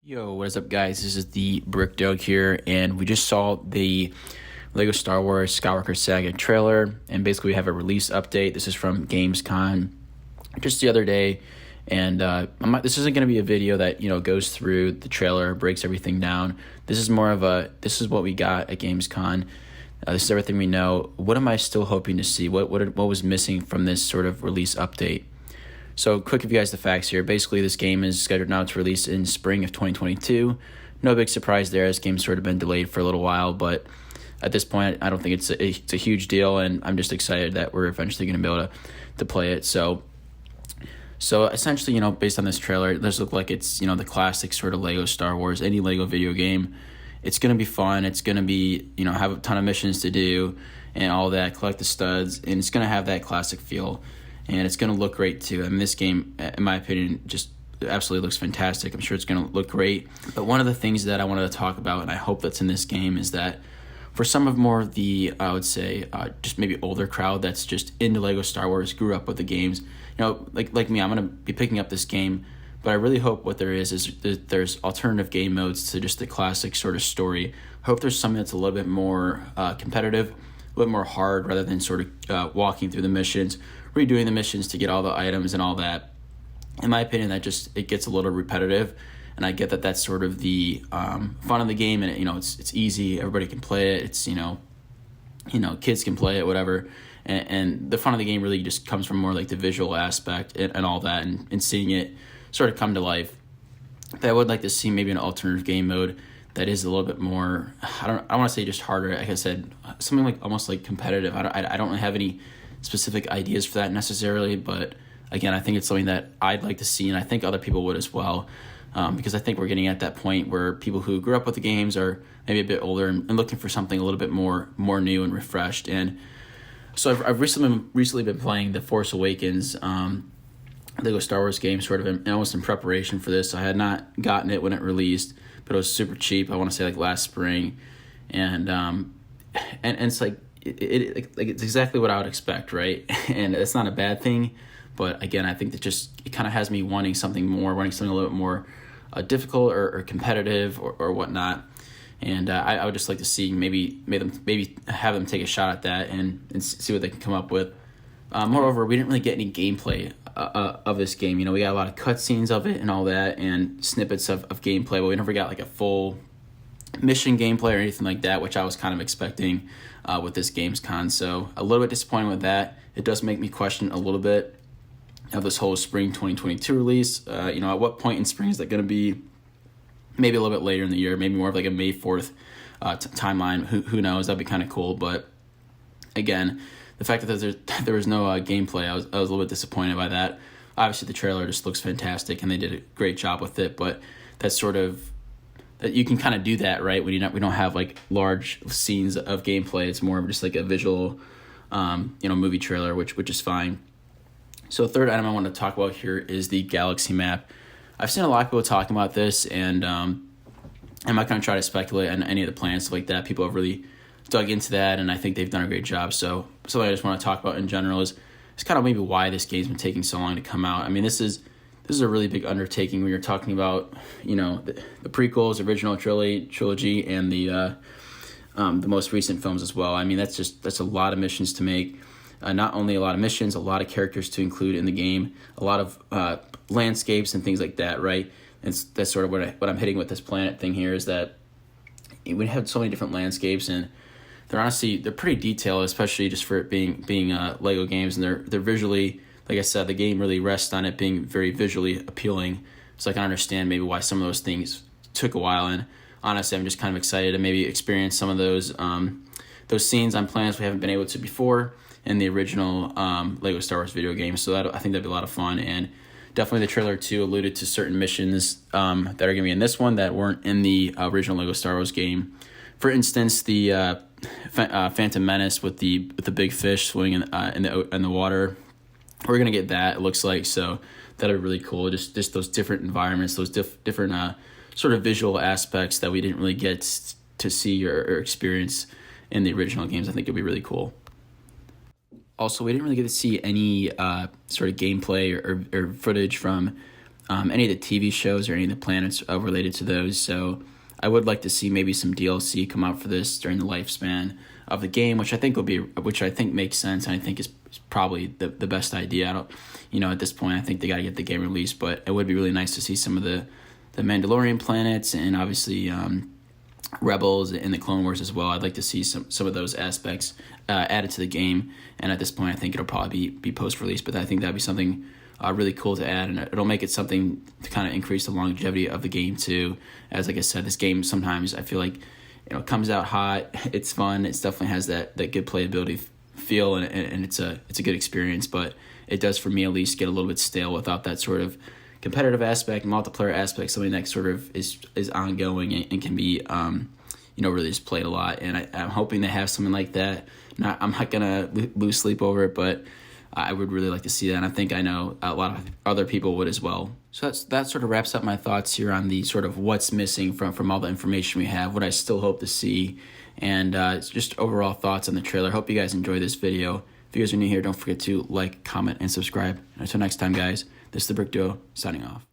Yo, what is up, guys? This is the Brick Dog here, and we just saw the Lego Star Wars Skywalker Saga trailer, and basically we have a release update. This is from Gamescom just the other day, and this isn't going to be a video that goes through the trailer, breaks everything down. This is more of this is what we got at Gamescom. This is everything we know. What am I still hoping to see? What was missing from this sort of release update? So quick of you guys the facts here. Basically, this game is scheduled now to release in spring of 2022. No big surprise there. This game's sort of been delayed for a little while, but at this point, I don't think it's a huge deal, and I'm just excited that we're eventually going to be able to play it. So essentially, based on this trailer, it does look like it's the classic sort of Lego Star Wars, any Lego video game. It's going to be fun. It's going to be have a ton of missions to do and all that. Collect the studs, and it's going to have that classic feel. And it's going to look great, too. I mean, this game, in my opinion, just absolutely looks fantastic. I'm sure it's going to look great. But one of the things that I wanted to talk about, and I hope that's in this game, is that for some of more of the, I would say, just maybe older crowd that's just into Lego Star Wars, grew up with the games, like me, I'm going to be picking up this game. But I really hope what there is that there's alternative game modes to just the classic sort of story. I hope there's something that's a little bit more competitive, a little bit more hard, rather than sort of walking through the missions, redoing the missions to get all the items and all that. In my opinion, it gets a little repetitive, and I get that that's sort of the fun of the game, and it's easy, everybody can play it. It's kids can play it, whatever, and the fun of the game really just comes from more like the visual aspect and all that, and seeing it sort of come to life. But I would like to see maybe an alternative game mode that is a little bit more, I don't want to say just harder, like I said, something like almost like competitive. I don't really have any specific ideas for that necessarily, but again, I think it's something that I'd like to see, and I think other people would as well, because I think we're getting at that point where people who grew up with the games are maybe a bit older and looking for something a little bit more new and refreshed. And so I've recently been playing The Force Awakens, Lego Star Wars game, sort of almost in preparation for this. I had not gotten it when it released, but it was super cheap. I want to say like last spring, and it's like it's exactly what I would expect, right? And it's not a bad thing, but again, I think that it kind of has me wanting something a little bit more difficult or competitive or whatnot. And I would just like to see maybe have them take a shot at that and see what they can come up with. Moreover, we didn't really get any gameplay of this game. We got a lot of cutscenes of it and all that, and snippets of gameplay, but we never got like a full mission gameplay or anything like that, which I was kind of expecting with this Gamescom. So a little bit disappointed with that. It does make me question a little bit of this whole spring 2022 release. At what point in spring is that going to be? Maybe a little bit later in the year, maybe more of like a May 4th timeline. Who knows? That'd be kind of cool. But again, the fact that there was no gameplay, I was a little bit disappointed by that. Obviously, the trailer just looks fantastic, and they did a great job with it. But that's sort of that you can kind of do that, right? We don't have like large scenes of gameplay. It's more of just like a visual, movie trailer, which is fine. So the third item I want to talk about here is the galaxy map. I've seen a lot of people talking about this, and I'm not going to try to speculate on any of the plans, stuff like that. People have really dug into that, and I think they've done a great job. So something I just want to talk about in general is kind of maybe why this game's been taking so long to come out. I mean, this is a really big undertaking when you're talking about the prequels, original trilogy, and the most recent films as well. I mean, that's a lot of missions to make. Not only a lot of missions, a lot of characters to include in the game, a lot of landscapes and things like that, right? And that's sort of what I'm hitting with this planet thing here, is that we have so many different landscapes, and they're pretty detailed, especially just for it being Lego games, and they're visually, like I said, the game really rests on it being very visually appealing. So I can understand maybe why some of those things took a while, and honestly, I'm just kind of excited to maybe experience some of those scenes on planets we haven't been able to before in the original Lego Star Wars video game. So I think that'd be a lot of fun, and definitely the trailer too alluded to certain missions that are going to be in this one that weren't in the original Lego Star Wars game. For instance, the Phantom Menace with the big fish swimming in the water. We're going to get that, it looks like, so that'll be really cool. Just those different environments, those different sort of visual aspects that we didn't really get to see or experience in the original games. I think it'll be really cool. Also, we didn't really get to see any sort of gameplay or footage from any of the TV shows or any of the planets related to those. So I would like to see maybe some DLC come out for this during the lifespan of the game, which I think makes sense, and I think is probably the best idea. I don't, at this point, I think they got to get the game released, but it would be really nice to see some of the Mandalorian planets, and obviously Rebels and the Clone Wars as well. I'd like to see some of those aspects added to the game, and at this point, I think it'll probably be post-release, but I think that'd be something really cool to add, and it'll make it something to kind of increase the longevity of the game too. As like I said, this game sometimes I feel like comes out hot. It's fun. It definitely has that good playability feel, and it's a good experience. But it does, for me at least, get a little bit stale without that sort of competitive aspect, multiplayer aspect, something that sort of is ongoing and can be really just played a lot. And I'm hoping they have something like that. I'm not gonna lose sleep over it, but I would really like to see that, and I think I know a lot of other people would as well. So that sort of wraps up my thoughts here on the sort of what's missing from all the information we have, what I still hope to see, and just overall thoughts on the trailer. Hope you guys enjoy this video. If you guys are new here, don't forget to like, comment, and subscribe. And until next time, guys, this is the Brick Duo signing off.